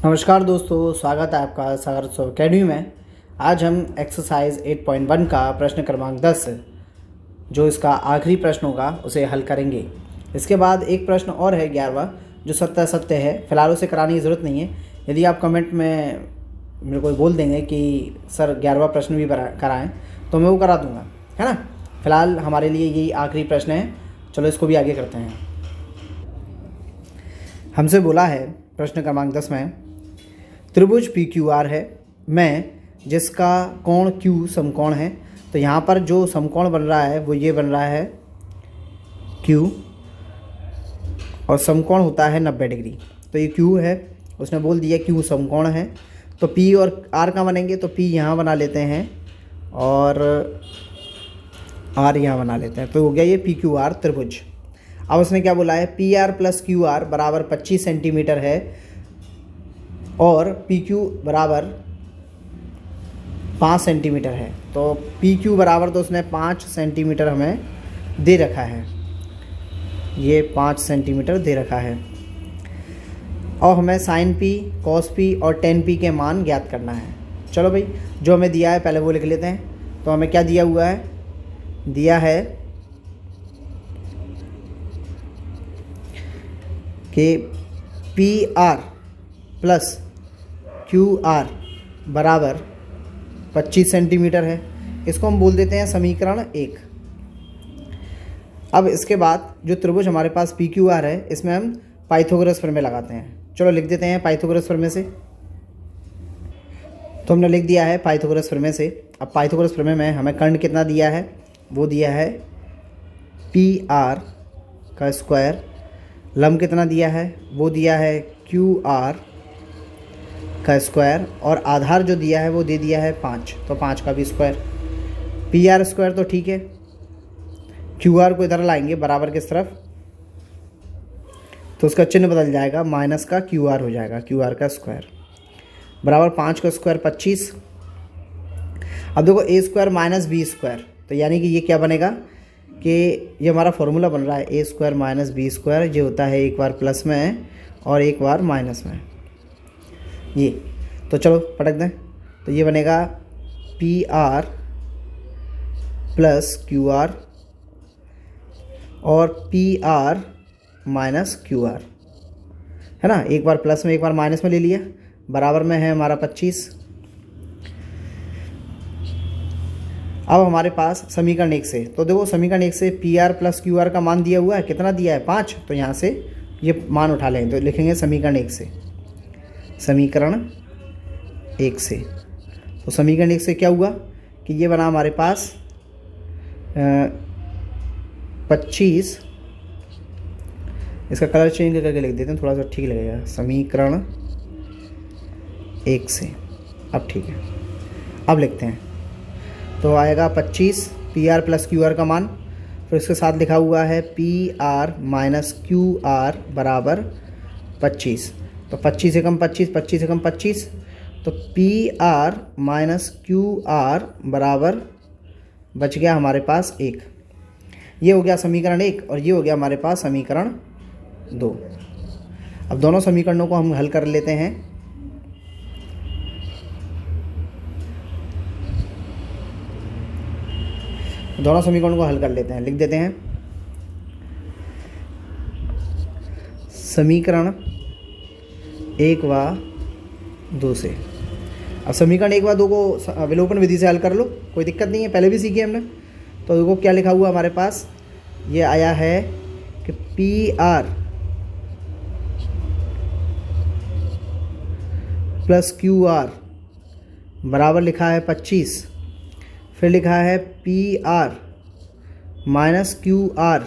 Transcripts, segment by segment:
नमस्कार दोस्तों, स्वागत है आपका सागर उत्सव अकेडमी में। आज हम एक्सरसाइज 8.1 का प्रश्न क्रमांक 10 जो इसका आखिरी प्रश्न होगा उसे हल करेंगे। इसके बाद एक प्रश्न और है 11वां जो सत्य है। फ़िलहाल उसे कराने की ज़रूरत नहीं है। यदि आप कमेंट में मेरे को बोल देंगे कि सर 11वां प्रश्न भी कराएं तो मैं वो करा दूँगा, है ना। फ़िलहाल हमारे लिए यही आखिरी प्रश्न है। चलो इसको भी आगे करते हैं। हमसे बोला है प्रश्न क्रमांक 10 में, त्रिभुज PQR है में जिसका कोण Q समकोण है। तो यहाँ पर जो समकोण बन रहा है वो ये बन रहा है Q और समकोण होता है 90 डिग्री। तो ये Q है, उसने बोल दिया Q समकोण है। तो P और R का बनेंगे, तो P यहाँ बना लेते हैं और R यहाँ बना लेते हैं। तो हो गया ये PQR त्रिभुज। अब उसने क्या बोला है, PR + QR बराबर 25 सेंटीमीटर है और PQ बराबर 5 सेंटीमीटर है। तो PQ बराबर तो उसने 5 सेंटीमीटर हमें दे रखा है, ये 5 सेंटीमीटर दे रखा है। और हमें sin P, cos P और tan P के मान ज्ञात करना है। चलो भाई, जो हमें दिया है पहले वो लिख लेते हैं। तो हमें क्या दिया हुआ है, दिया है कि PR + QR बराबर 25 सेंटीमीटर है। इसको हम बोल देते हैं समीकरण 1। अब इसके बाद जो त्रिभुज हमारे पास PQR है इसमें हम पाइथागोरस प्रमेय लगाते हैं। चलो लिख देते हैं पाइथागोरस प्रमेय से। तो हमने लिख दिया है पाइथागोरस प्रमेय से। अब पाइथागोरस प्रमेय में हमें कर्ण कितना दिया है, वो दिया है PR का स्क्वायर। लंब कितना दिया है, वो दिया है QR का स्क्वायर और आधार जो दिया है वो दे दिया है 5। तो 5 का भी स्क्वायर। PR स्क्वायर तो ठीक है, QR को इधर लाएंगे बराबर किस तरफ, तो उसका चिन्ह बदल जाएगा, माइनस का QR हो जाएगा, QR का स्क्वायर बराबर 5 का स्क्वायर 25। अब देखो A स्क्वायर - B स्क्वायर, तो यानी कि ये क्या बनेगा कि ये हमारा फॉर्मूला बन रहा है A स्क्वायर - B स्क्वायर। ये होता है एक बार प्लस में और एक बार माइनस में, ये। तो चलो पटक दें। तो ये बनेगा PR + QR और PR - QR, है ना। एक बार प्लस में एक बार माइनस में ले लिया, बराबर में है हमारा 25। अब हमारे पास समीकरण 1 से, तो देखो समीकरण 1 से PR + QR का मान दिया हुआ है, कितना दिया है 5। तो यहाँ से ये मान उठा लें, तो लिखेंगे समीकरण 1 से, समीकरण 1 से। तो समीकरण 1 से क्या हुआ कि ये बना हमारे पास 25। इसका कलर चेंज करके लिख देते हैं, थोड़ा सा ठीक लगेगा। समीकरण 1 से, अब ठीक है। अब लिखते हैं, तो आएगा 25 PR + QR का मान। फिर इसके साथ लिखा हुआ है PR - QR बराबर 25। तो 25 से कम 25, 25 से कम 25, तो PR - QR बराबर बच गया हमारे पास 1। ये हो गया समीकरण 1 और ये हो गया हमारे पास समीकरण 2। अब दोनों समीकरणों को हम हल कर लेते हैं। दोनों समीकरणों को हल कर लेते हैं, लिख देते हैं समीकरण 1 व 2 से। अब समीकरण 1 व 2 को विलोपन विधि से हल कर लो, कोई दिक्कत नहीं है, पहले भी सीखी हमने। तो देखो क्या लिखा हुआ हमारे पास, ये आया है कि PR + QR बराबर लिखा है 25। फिर लिखा है PR - QR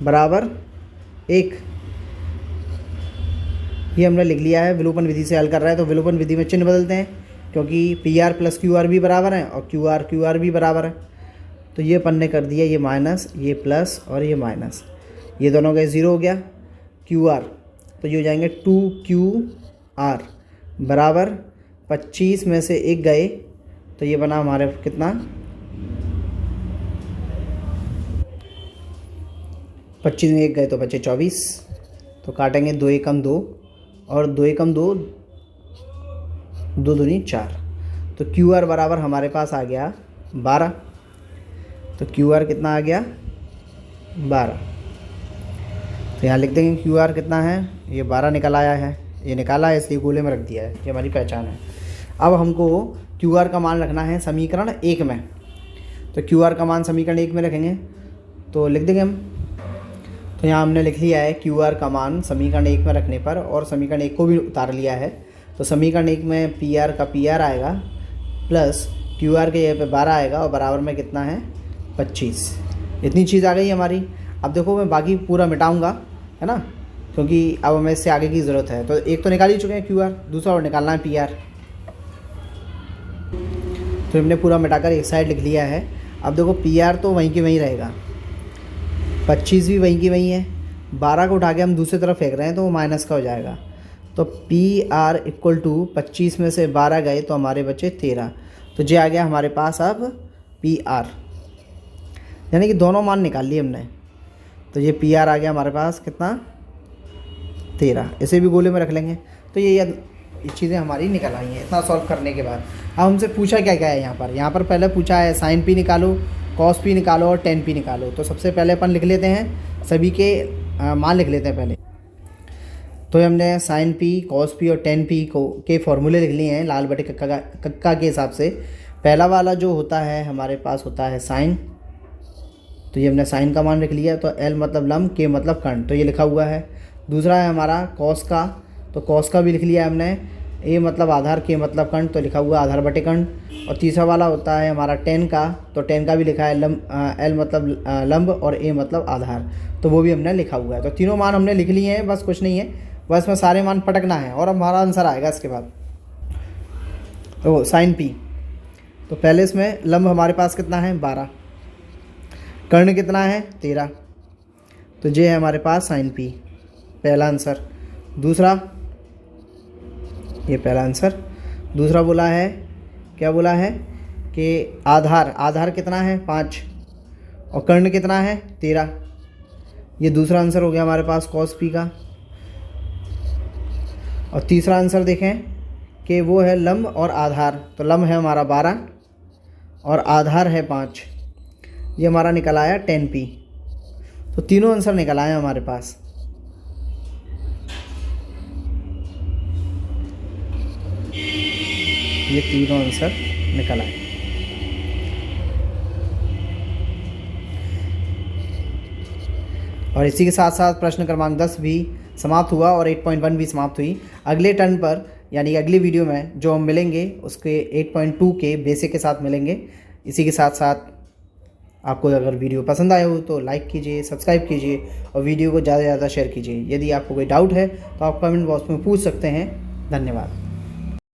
बराबर 1। ये हमने लिख लिया है, विलोपन विधि से हल कर रहा है। तो विलोपन विधि में चिन्ह बदलते हैं, क्योंकि PR + QR भी बराबर है और QR भी बराबर है। तो ये अपन ने कर दिया, ये माइनस, ये प्लस और ये माइनस, ये दोनों गए 0 हो गया। QR तो ये हो जाएंगे 2QR बराबर 25 में से 1 गए, तो ये बना हमारे कितना 25 में 1 गए तो बचे 24। तो काटेंगे 2 एकम 2 और 2 एकम 2, 2 दूनी 4। तो क्यू आर बराबर हमारे पास आ गया 12। तो क्यू आर कितना आ गया 12। तो यहाँ लिख देंगे क्यू आर कितना है, ये 12 निकल आया है, ये निकाला है इसलिए गोले में रख दिया है, ये हमारी पहचान है। अब हमको क्यू आर का मान रखना है समीकरण 1 में। तो क्यू आर का मान समीकरण 1 में रखेंगे तो लिख देंगे हम। तो यहाँ हमने लिख लिया है क्यू आर का मान समीकरण 1 में रखने पर, और समीकरण 1 को भी उतार लिया है। तो समीकरण 1 में पी आर का पी आर आएगा प्लस क्यू आर के यहाँ पे 12 आएगा और बराबर में कितना है 25। इतनी चीज़ आ गई हमारी। अब देखो मैं बाकी पूरा मिटाऊंगा, है ना, क्योंकि अब हमें इससे आगे की ज़रूरत है। तो एक तो निकाल ही चुके हैं क्यू आर, दूसरा और निकालना है पी आर। तो हमने पूरा मिटाकर एक साइड लिख लिया है। अब देखो पी आर तो वहीं की वहीं रहेगा, 25 भी वहीं की वहीं है, 12 को उठा के हम दूसरी तरफ फेंक रहे हैं तो वो माइनस का हो जाएगा। तो पी आर इक्वल टू 25 में से 12 गए तो हमारे बचे 13। तो ये आ गया हमारे पास अब पी आर, यानी कि दोनों मान निकाल लिए हमने। तो ये पी आर आ गया हमारे पास कितना 13। इसे भी गोले में रख लेंगे। तो ये चीज़ें हमारी निकल आई हैं इतना सॉल्व करने के बाद। अब हमसे पूछा क्या क्या है यहाँ पर पहले पूछा है साइन पी निकालो, कॉस पी निकालो और टेन पी निकालो। तो सबसे पहले अपन लिख लेते हैं सभी के मान लिख लेते हैं पहले। तो हमने साइन पी, कॉस पी और टेन पी के फॉर्मूले लिख लिए हैं लाल बटे कक्का के हिसाब से। पहला वाला जो होता है हमारे पास होता है साइन, तो ये हमने साइन का मान लिख लिया। तो एल मतलब लंब, के मतलब कर्ण, तो ये लिखा हुआ है। दूसरा है हमारा कॉस का, तो कॉस का भी लिख लिया हमने। ए मतलब आधार, के मतलब कर्ण, तो लिखा हुआ आधार बटे कर्ण। और तीसरा वाला होता है हमारा टेन का, तो टेन का भी लिखा है एल मतलब लंब और ए मतलब आधार, तो वो भी हमने लिखा हुआ है। तो तीनों मान हमने लिख लिए हैं, बस कुछ नहीं है, बस में सारे मान पटकना है और हमारा आंसर आएगा इसके बाद। तो साइन पी, तो पहले इसमें लंब हमारे पास कितना है 12, कर्ण कितना है 13, तो ये है हमारे पास साइन पी, पहला आंसर। दूसरा, ये पहला आंसर। दूसरा बोला है, क्या बोला है कि आधार कितना है 5 और कर्ण कितना है 13, ये दूसरा आंसर हो गया हमारे पास कॉस पी का। और तीसरा आंसर देखें कि वो है लंब और आधार, तो लंब है हमारा 12 और आधार है 5, ये हमारा निकल आया 10p। तो तीनों आंसर निकल आए हमारे पास। ये तीनों आंसर निकल आए। और इसी के साथ साथ प्रश्न क्रमांक 10 भी समाप्त हुआ और 8.1 भी समाप्त हुई। अगले टर्न पर यानी अगली वीडियो में जो हम मिलेंगे उसके 8.2 के बेसिक के साथ मिलेंगे। इसी के साथ साथ आपको अगर वीडियो पसंद आया हो तो लाइक कीजिए, सब्सक्राइब कीजिए और वीडियो को ज़्यादा से ज़्यादा शेयर कीजिए। यदि आपको कोई डाउट है तो आप कमेंट बॉक्स में पूछ सकते हैं। धन्यवाद।